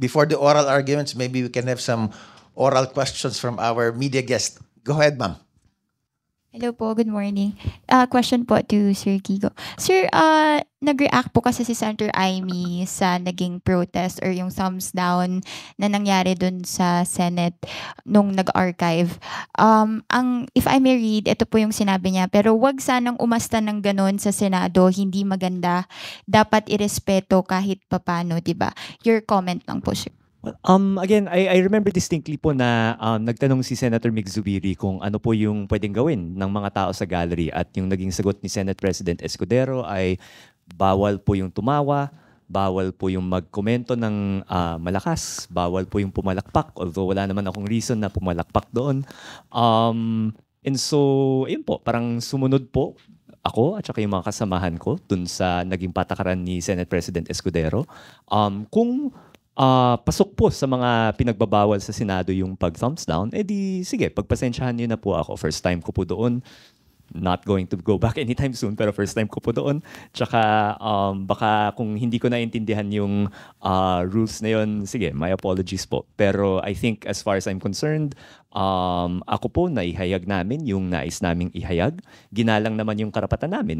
before the oral arguments, maybe we can have some oral questions from our media guest. Go ahead, ma'am. Hello po, good morning. Question po to Sir Kiko. Sir, nag-react po kasi si Senator Amy sa naging protest or yung thumbs down na nangyari dun sa Senate nung nag-archive. If I may read, ito po yung sinabi niya, pero wag sanang umasta ng ganon sa Senado, hindi maganda. Dapat irespeto kahit papano, di ba? Your comment lang po, sir. Well, again, I remember distinctly po na nagtanong si Senator Mig Zubiri kung ano po yung pwedeng gawin ng mga tao sa gallery at yung naging sagot ni Senate President Escudero ay bawal po yung tumawa, bawal po yung magkomento ng malakas, bawal po yung pumalakpak, although wala naman akong reason na pumalakpak doon. And so, yun po, parang sumunod po ako at saka yung mga kasamahan ko dun sa naging patakaran ni Senate President Escudero. Kung pasok po sa mga pinagbabawal sa Senado yung pag-thumbs down, di sige, pagpasensyahan niyo na po ako. First time ko po doon. Not going to go back anytime soon, pero first time ko po doon. Tsaka baka kung hindi ko naintindihan yung rules na yun, sige, my apologies po. Pero I think as far as I'm concerned, ako po naihayag namin yung nais naming ihayag. Ginalang naman yung karapatan namin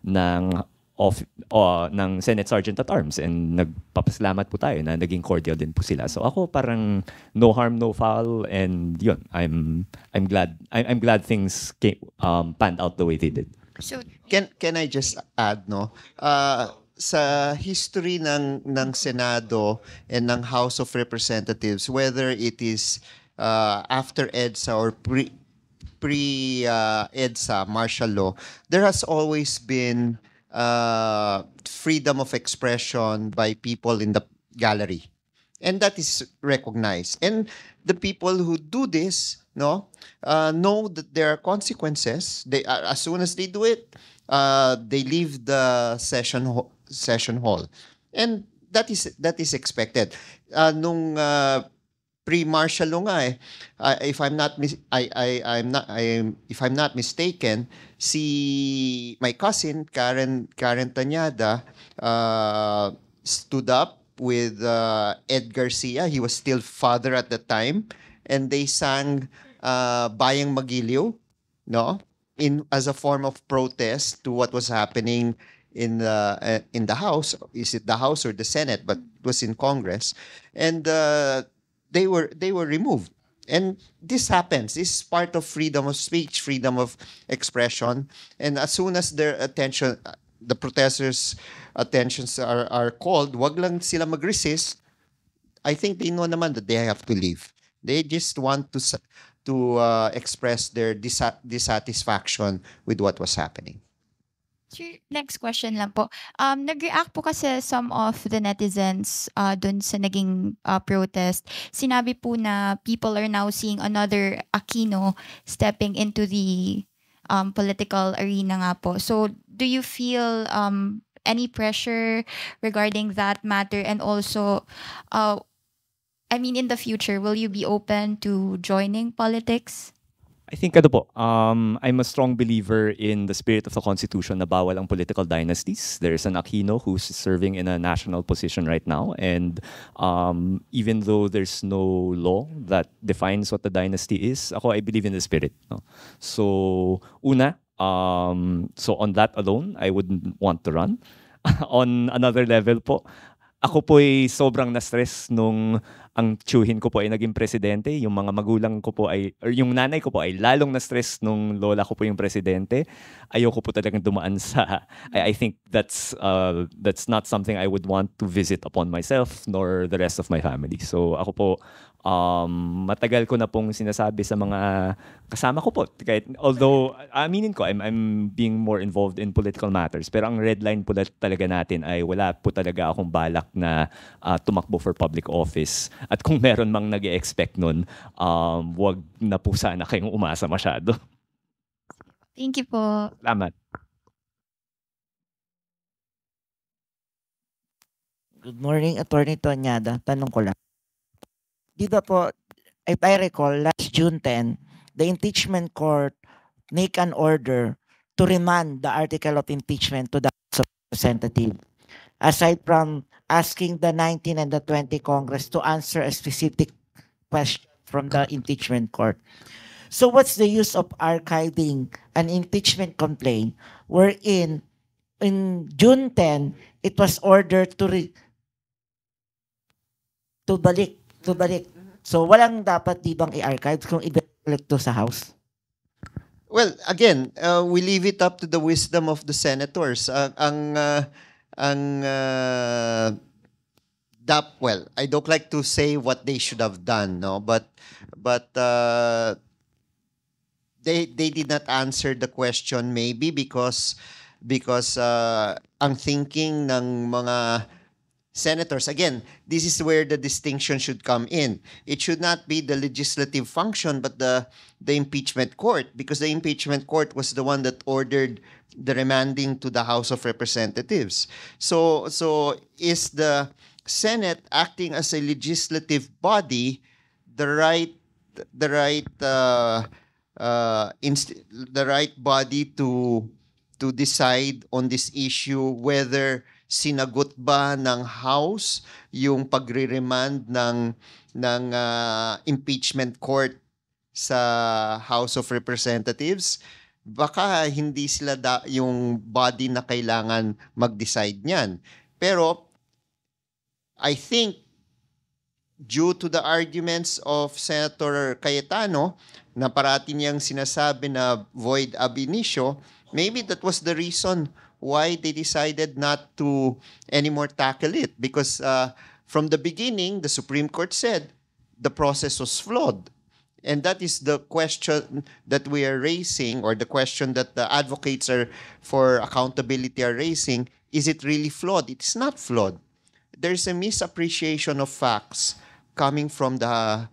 ng Senate Sergeant at Arms, and nagpapasalamat po tayo na naging cordial din po sila. So ako parang no harm, no foul, and yun, I'm glad things panned out the way they did. So, Can I just add, no? Sa history ng Senado and ng House of Representatives, whether it is after EDSA or pre-EDSA martial law, there has always been freedom of expression by people in the gallery, and that is recognized. And the people who do this, know that there are consequences. They as soon as they do it, they leave the session hall, and that is expected. Nung pre-martial law nga if I'm not mistaken, si my cousin Karen Tañada stood up with Ed Garcia. He was still father at the time, and they sang Bayang Magiliw, as a form of protest to what was happening in the House. Is it the House or the Senate? But it was in Congress, and they were removed. And this happens. This is part of freedom of speech, freedom of expression. And as soon as their attention, the protesters' attentions are called, wag lang sila mag-resist. I think they know naman that they have to leave. They just want to express their dissatisfaction with what was happening. Sir, next question lang po. Nag-react po kasi some of the netizens dun sa naging protest. Sinabi po na people are now seeing another Aquino stepping into the political arena nga po. So, do you feel any pressure regarding that matter? And also, in the future, will you be open to joining politics? I think I'm a strong believer in the spirit of the Constitution na bawal ang political dynasties. There's an Aquino who's serving in a national position right now, and even though there's no law that defines what the dynasty is, I believe in the spirit. No? So, so on that alone, I wouldn't want to run. On another level po, ako po'y sobrang na-stress nung ang tiyuhin ko po ay naging presidente, yung mga magulang ko po or yung nanay ko po ay lalong na-stress nung lola ko po yung presidente. Ayoko po talagang dumaan sa, I think that's not something I would want to visit upon myself nor the rest of my family. So ako po, matagal ko na pong sinasabi sa mga kasama ko po, kahit although aminin ko I'm being more involved in political matters, pero ang red line po talaga natin ay wala po talaga akong balak na tumakbo for public office, at kung meron mang nag-e-expect nun, wag na po sana kayong umasa masyado. Thank you po. Salamat. Good morning, Attorney Tañada. Tanong ko lang. Dito po, if I recall, last June 10, the impeachment court make an order to remand the article of impeachment to the House of Representatives. aside from asking the 19 and the 20 Congress to answer a specific question from the impeachment court. So what's the use of archiving an impeachment complaint wherein in June 10, it was ordered to balik. So walang dapat di bang i-archive kung i-balik to sa House? Well, again, we leave it up to the wisdom of the senators. Well, I don't like to say what they should have done, no, but they did not answer the question, maybe because ang thinking ng mga senators, again, this is where the distinction should come in. It should not be the legislative function, but the impeachment court, because the impeachment court was the one that ordered the remanding to the House of Representatives. So is the Senate acting as a legislative body the right body to decide on this issue, whether sinagot ba ng House yung pagre-remand ng impeachment court sa House of Representatives? Baka hindi sila yung body na kailangan mag-decide niyan. Pero I think due to the arguments of Senator Cayetano na parati niyang sinasabi na void ab initio, maybe that was the reason why they decided not to anymore tackle it, because from the beginning, the Supreme Court said the process was flawed. And that is the question that we are raising, or the question that the advocates for accountability are raising. Is it really flawed? It's not flawed. There's a misappreciation of facts coming from the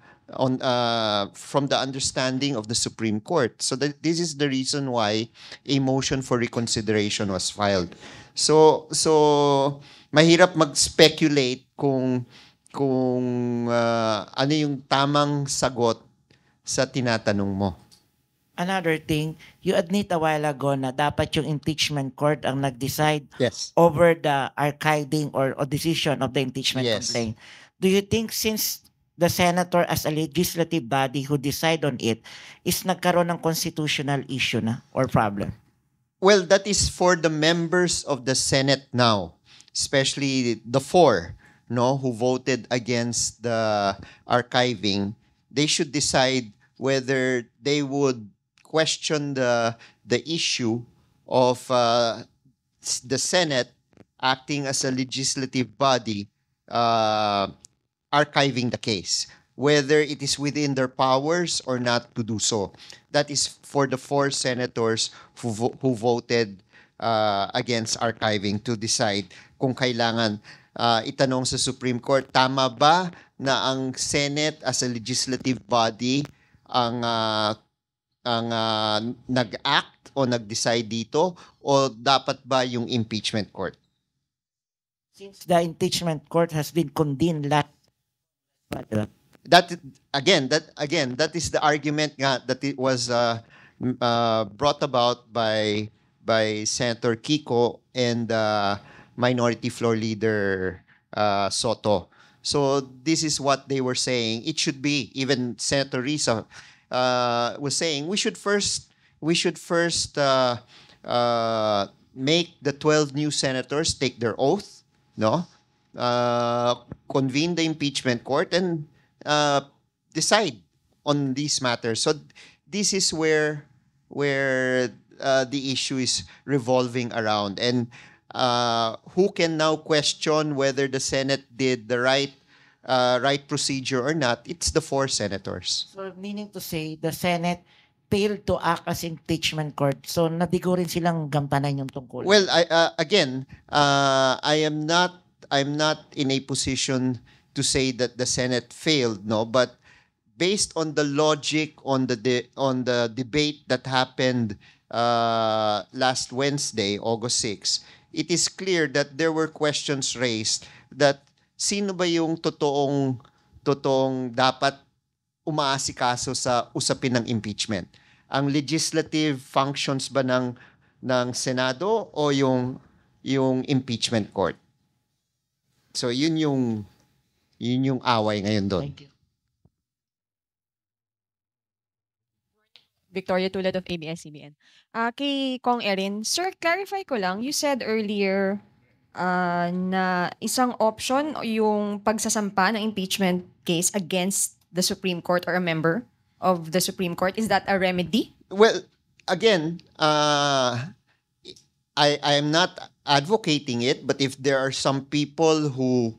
understanding of the Supreme Court. So this is the reason why a motion for reconsideration was filed. So mahirap mag-speculate kung ano yung tamang sagot sa tinatanong mo. Another thing, you admit a while ago na dapat yung impeachment court ang nag-decide Yes. over the archiving or decision of the impeachment Yes. complaint. Do you think since the senator as a legislative body who decide on it is nagkaroon ng constitutional issue na or problem? Well, that is for the members of the Senate now, especially the four, who voted against the archiving. They should decide whether they would question the issue of the Senate acting as a legislative body archiving the case, whether it is within their powers or not to do so. That is for the four senators who voted against archiving to decide kung kailangan itanong sa Supreme Court, tama ba na ang Senate as a legislative body ang nag-act o nag-decide dito, o dapat ba yung impeachment court? Since the impeachment court has been convened last That is the argument nga that it was brought about by Senator Kiko and Minority Floor Leader Soto. So this is what they were saying. It should be, even Senator Risa was saying, we should first make the 12 new senators take their oath, convene the impeachment court and decide on these matters. So this is where the issue is revolving around, and who can now question whether the Senate did the right procedure or not? It's the four senators. So meaning to say, the Senate failed to act as impeachment court. So nabigo rin silang gampanan yung tungkol. Well, I'm not in a position to say that the Senate failed, but based on the logic on the debate that happened last Wednesday, August 6, it is clear that there were questions raised that sino ba yung totoong dapat umaasikaso sa usapin ng impeachment? Ang legislative functions ba ng Senado o yung impeachment court? So yun yung away ngayon doon. Thank you. Victoria Tulad of ABS-CBN. Kay Kong Erin, sir, clarify ko lang, you said earlier na isang option yung pagsasampa ng impeachment case against the Supreme Court or a member of the Supreme Court. Is that a remedy? Well, again, I am not advocating it, but if there are some people who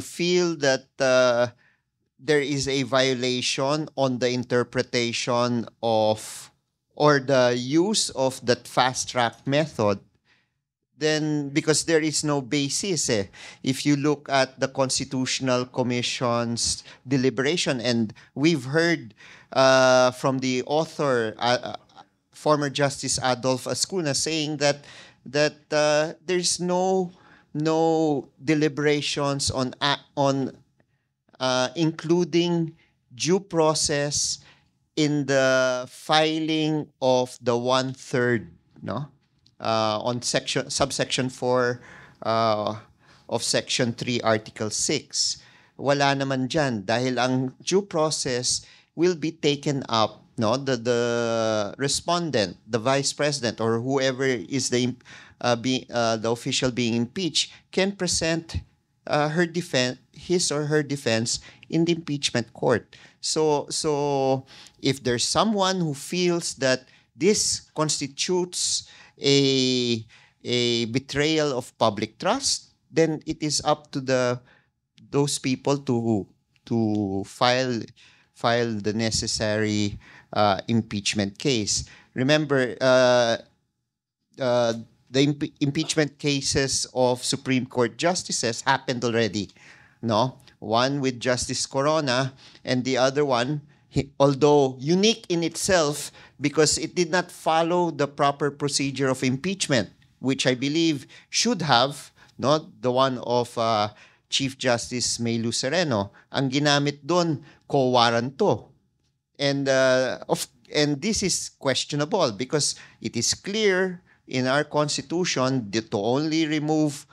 feel that there is a violation on the interpretation of or the use of that fast track method, then because there is no basis, if you look at the Constitutional Commission's deliberation, and we've heard from the author, former Justice Adolf Ascuna, saying that there's no deliberations on including due process in the filing of the 1/3, no, on subsection 4 of Section 3, Article 6. Wala naman dyan dahil ang due process will be taken up, no, the respondent, the vice president, or whoever is the official being impeached can present his or her defense in the impeachment court. So if there's someone who feels that this constitutes a betrayal of public trust, then it is up to those people to file the necessary impeachment case. Remember, the impeachment cases of Supreme Court justices happened already, no? One with Justice Corona, and the other one, although unique in itself because it did not follow the proper procedure of impeachment, which I believe should have, no, the one of Chief Justice May Lucereno. Ang ginamit doon, quo warranto. And this is questionable because it is clear in our Constitution that to only remove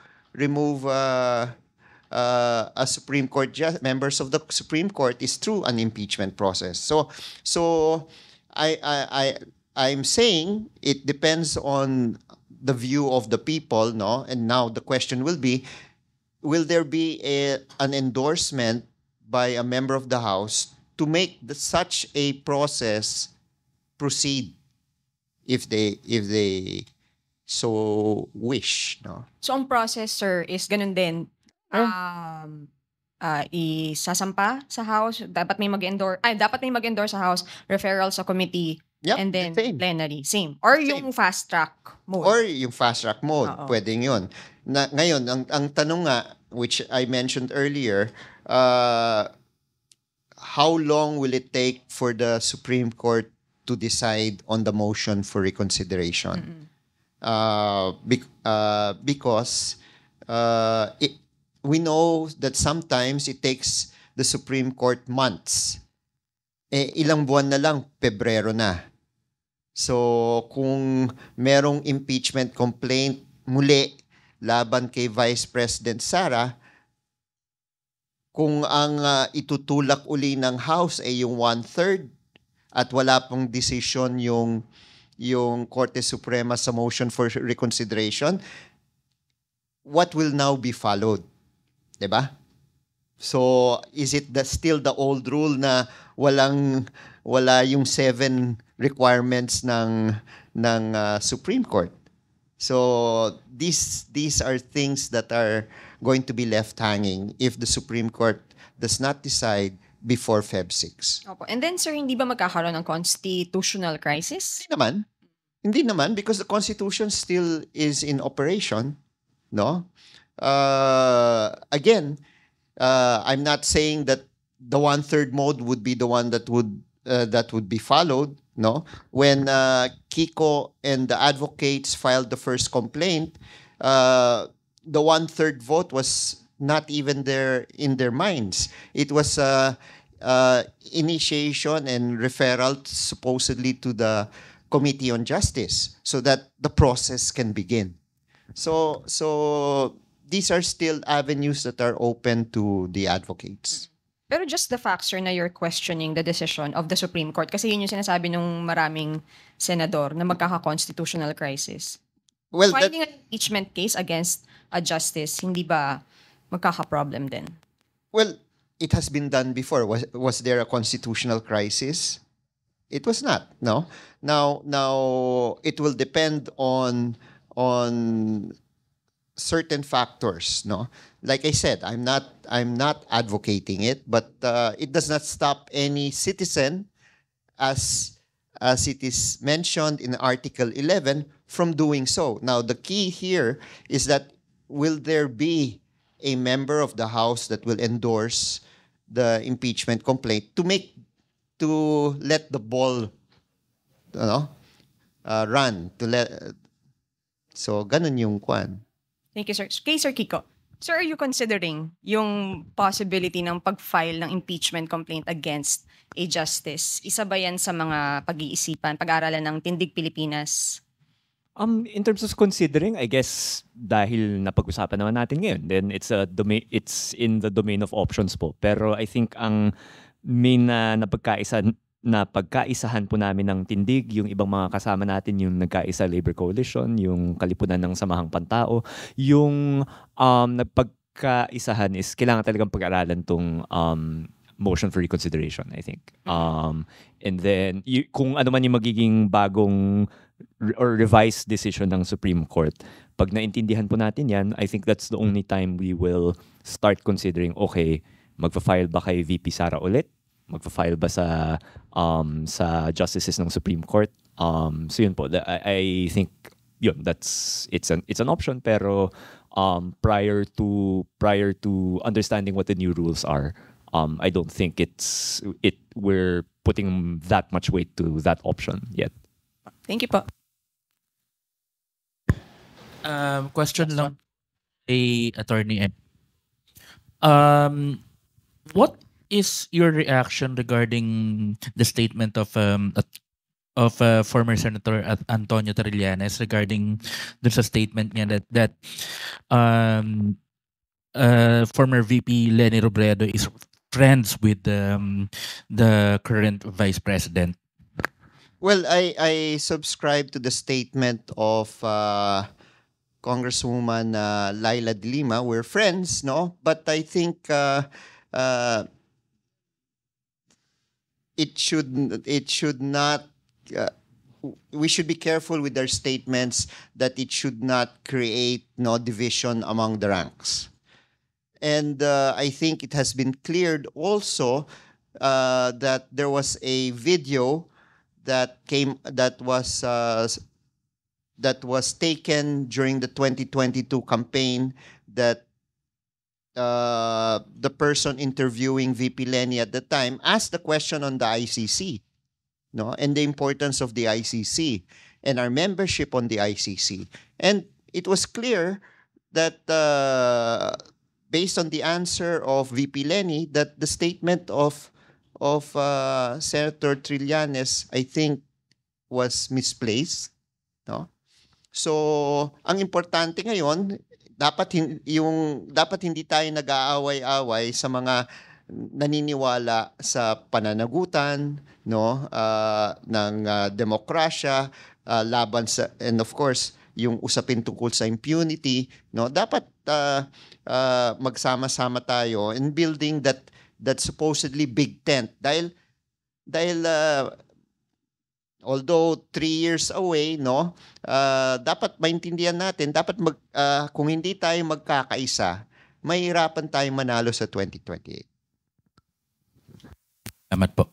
a Supreme Court members of the Supreme Court is through an impeachment process. So I'm saying it depends on the view of the people, no? And now the question will be, will there be an endorsement by a member of the House to make such a process proceed if they so wish, no? So ang process, sir, is ganun din. Isasampa sa House, dapat may mag-endorse sa House, referral sa committee, Yep, and then same. plenary, same. Or Same. yung fast track mode. Or yung fast track mode, Oo. pwedeng yun. Ngayon, ang tanong nga, which I mentioned earlier, how long will it take for the Supreme Court to decide on the motion for reconsideration? Because we know that sometimes it takes the Supreme Court months. Ilang buwan na lang, Pebrero na. So, kung merong impeachment complaint muli laban kay Vice President Sara, kung ang itutulak uli ng House ay yung 1/3 at wala pang desisyon yung Korte Suprema sa motion for reconsideration, what will now be followed? Diba? So, is it still the old rule na wala yung 7 requirements ng Supreme Court? So, these are things that are going to be left hanging if the Supreme Court does not decide before Feb 6. Opo. And then, sir, hindi ba magkakaroon ng constitutional crisis? Hindi naman because the Constitution still is in operation, no? Again, I'm not saying that the 1/3 mode would be the one that would be followed, no? When Kiko and the advocates filed the first complaint, the 1/3 vote was not even there in their minds. It was initiation and referral supposedly to the Committee on Justice so that the process can begin. So these are still avenues that are open to the advocates. Pero just the fact, sir, na you're questioning the decision of the Supreme Court, kasi yun yung sinasabi ng maraming senador na magkaka-constitutional crisis. Well, that, Filing an impeachment case against a justice, hindi ba magkaka-problem din? well, it has been done before. Was there a constitutional crisis? It was not. No. Now it will depend on certain factors. No. Like I said, I'm not advocating it, but it does not stop any citizen, as it is mentioned in Article 11, from doing so. Now, the key here is that will there be a member of the House that will endorse the impeachment complaint to let the ball, run, so ganun yung kwan. Thank you, sir. Kay Sir Kiko. Sir, are you considering yung possibility ng pag-file ng impeachment complaint against a justice? Isa ba yan sa mga pag-iisipan, pag-aaralan ng Tindig Pilipinas? In terms of considering, I guess dahil napag-usapan naman natin ngayon, then it's in the domain of options po. Pero I think ang main na napagkaisahan po namin ng Tindig, yung ibang mga kasama natin, yung Nagkaisa Labor Coalition, yung Kalipunan ng Samahang Pantao, yung napagkaisahan is kailangan talagang pag-aralan tong motion for reconsideration, I think. And then, kung ano man yung magiging bagong or revised decision ng Supreme Court, pag naintindihan po natin yan, I think that's the only time we will start considering, okay, magpa-file ba kay VP Sara ulit? Magpa-file ba sa justices ng Supreme Court? So yun po, I think yun, it's an option, pero prior to understanding what the new rules are, I don't think we're putting that much weight to that option yet. Thank you po. Question lang kay Attorney M. What is your reaction regarding the statement of former Senator Antonio Trillanes regarding there's a statement niya that former VP Leni Robredo is friends with the current Vice President? Well, I subscribe to the statement of Congresswoman Laila de Lima. We're friends, no? But I think it should not. We should be careful with our statements that it should not create no division among the ranks. And I think it has been cleared also that there was a video that was taken during the 2022 campaign that the person interviewing VP Leni at the time asked the question on the ICC, no, and the importance of the ICC and our membership on the ICC. And it was clear that based on the answer of VP Leni, that the statement of Senator Trillanes, I think, was misplaced, no? So, ang importante ngayon, dapat hindi tayo nag-aaway-away sa mga naniniwala sa pananagutan, no, ng demokrasya, laban sa, and of course, yung usapin tungkol sa impunity, no, dapat magsama-sama tayo in building that supposedly big tent, dahil although 3 years away, no, dapat maintindihan natin, dapat kung hindi tayo magkakaisa, mahirapan tayong manalo sa 2028. Salamat po.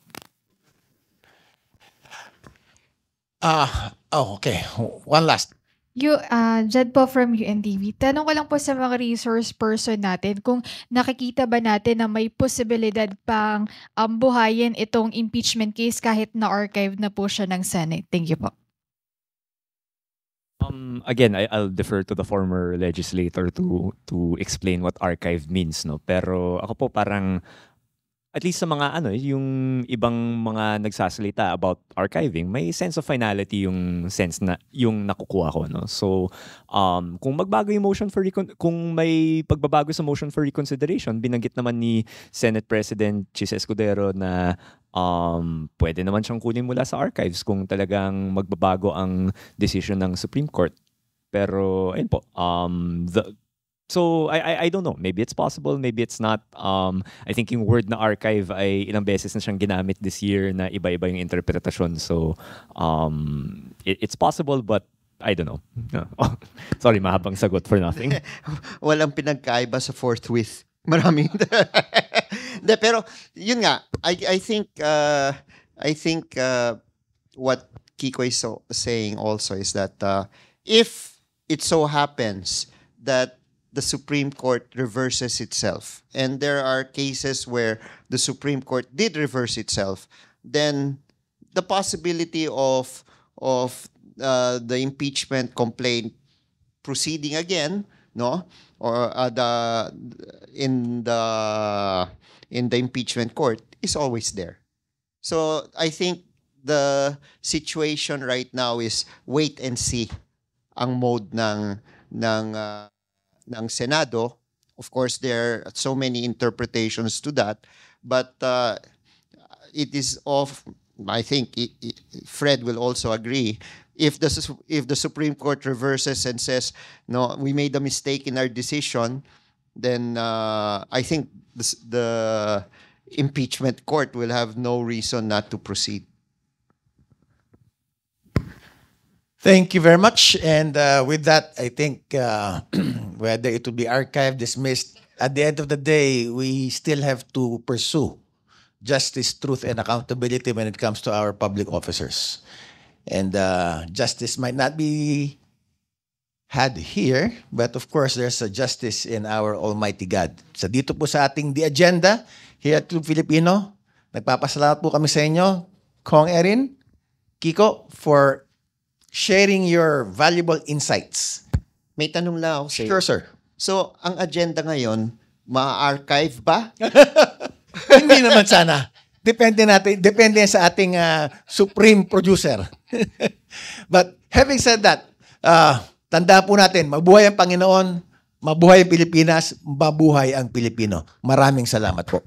Okay. One last. Jed po from UNTV. Tanong ko lang po sa mga resource person natin kung nakikita ba natin na may posibilidad pang buhayin itong impeachment case kahit na-archive na po siya ng Senate. Thank you po. Again, I'll defer to the former legislator to explain what archive means, no. Pero ako po parang at least sa mga yung ibang mga nagsasalita about archiving, may sense of finality yung sense na yung nakukuha ko, no. So kung magbago yung motion for kung may pagbabago sa motion for reconsideration, binanggit naman ni Senate President Chis Escudero na pwede naman siyang kunin mula sa archives kung talagang magbabago ang decision ng Supreme Court. Pero ayun po, so I don't know. Maybe it's possible, maybe it's not. I think yung word na archive ay ilang beses na siyang ginamit this year na iba-iba yung interpretasyon. So it's possible, but I don't know. Sorry, mahabang sagot for nothing. Walang pinagkaiba sa forthwith. Maraming. De, pero yun nga, I think what Kiko is saying also is that if it so happens that the Supreme Court reverses itself, and there are cases where the Supreme Court did reverse itself, then the possibility of the impeachment complaint proceeding again, no, or in the impeachment court is always there. So I think the situation right now is wait and see ang mode ng Senado. Of course, there are so many interpretations to that, but it is I think Fred will also agree. If the Supreme Court reverses and says, no, we made a mistake in our decision, then I think the impeachment court will have no reason not to proceed. Thank you very much. And with that, I think whether it will be archived, dismissed, at the end of the day, we still have to pursue justice, truth, and accountability when it comes to our public officers. And justice might not be had here, but of course, there's a justice in our Almighty God. So dito po sa ating The Agenda, here at Club Filipino, nagpapasalamat po kami sa inyo, Kong Erin, Kiko, for sharing your valuable insights. May tanong lang ako sa'yo. Sure, sir. So, ang agenda ngayon, ma-archive ba? Hindi naman sana. Depende sa ating supreme producer. But having said that, tandaan po natin, mabuhay ang Panginoon, mabuhay ang Pilipinas, mabuhay ang Pilipino. Maraming salamat po.